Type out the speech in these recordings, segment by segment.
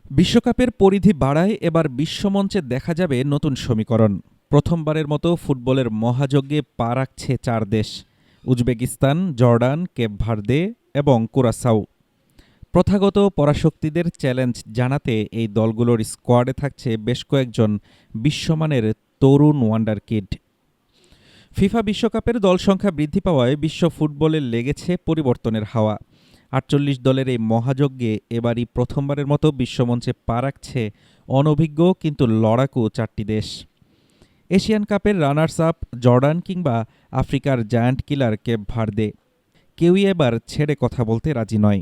বিশ্বকাপের পরিধি বাড়ায় এবার বিশ্বমঞ্চে দেখা যাবে নতুন সমীকরণ। প্রথমবারের মতো ফুটবলের মহাযজ্ঞে পা রাখছে ৪ দেশ: উজবেকিস্তান, জর্ডান, কেপ ভার্দে এবং কুরাসাও। প্রথাগত পরাশক্তিদের চ্যালেঞ্জ জানাতে এই দলগুলোর স্কোয়াডে থাকছে বেশ কয়েকজন বিশ্বমানের তরুণ ওয়ান্ডারকিড। ফিফা বিশ্বকাপের দল সংখ্যা বৃদ্ধি পাওয়ায় বিশ্ব ফুটবলে লেগেছে পরিবর্তনের হাওয়া। ৪৮ দলের এই মহাযজ্ঞে এবারই প্রথমবারের মতো বিশ্বমঞ্চে পা রাখছে অনভিজ্ঞ কিন্তু লড়াকু ৪টি দেশ। এশিয়ান কাপের রানার্স আপ জর্ডান কিংবা আফ্রিকার জায়ান্ট কিলার কেপ ভার্দে, কেউই এবার ছেড়ে কথা বলতে রাজি নয়।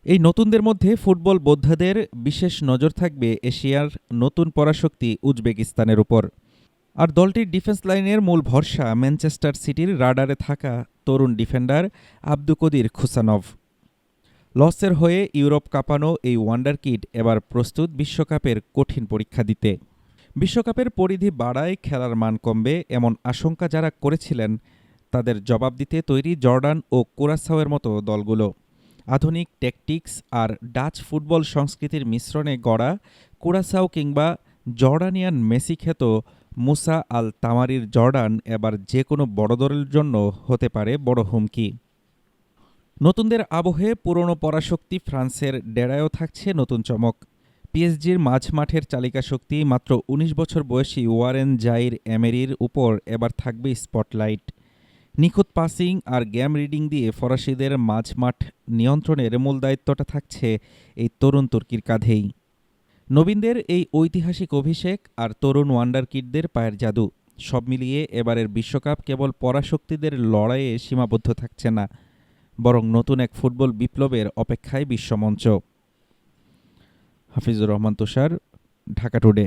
এই নতুনদের মধ্যে ফুটবল বোদ্ধাদের বিশেষ নজর থাকবে এশিয়ার নতুন পরাশক্তি উজবেকিস্তানের উপর। আর দলটির ডিফেন্স লাইনের মূল ভরসা ম্যানচেস্টার সিটির রাডারে থাকা তরুণ ডিফেন্ডার আব্দুকদির খুসানভ। লসের হয়ে ইউরোপ কাঁপানো এই ওয়ান্ডারকিড এবার প্রস্তুত বিশ্বকাপের কঠিন পরীক্ষা দিতে। বিশ্বকাপের পরিধি বাড়ায় খেলার মান কমবে এমন আশঙ্কা যারা করেছিলেন, তাদের জবাব দিতে তৈরি জর্ডান ও কুরাসাওয়ের মতো দলগুলো। আধুনিক ট্যাকটিক্স আর ডাচ ফুটবল সংস্কৃতির মিশ্রণে গড়া কুরাসাও কিংবা জর্ডানিয়ান মেসি খ্যাত মুসা আল তামারির জর্ডান এবার যে কোনো বড় দলের জন্য হতে পারে বড় হুমকি। নতুনদের আবহে পুরনো পরাশক্তি ফ্রান্সের ডেরায়ও থাকছে নতুন চমক। পিএসজির মাঝমাঠের চালিকা শক্তি মাত্র ১৯ বছর বয়সী ওয়ারেন জাইর এমেরির উপর এবার থাকবে স্পটলাইট। নিখুঁত পাসিং আর গেম রিডিং দিয়ে ফরাসিদের মাঝমাঠ নিয়ন্ত্রণের মূল দায়িত্বটা থাকছে এই তরুণ তুর্কির কাঁধেই। নবীনদের এই ঐতিহাসিক অভিষেক আর তরুণ ওয়ান্ডারকিডদের পায়ের জাদু, সব মিলিয়ে এবারের বিশ্বকাপ কেবল পরাশক্তিদের লড়াইয়ে সীমাবদ্ধ থাকছে না, বরং নতুন এক ফুটবল বিপ্লবের অপেক্ষায় বিশ্বমঞ্চ। হাফিজুর রহমান তুষার, ঢাকা টুডে।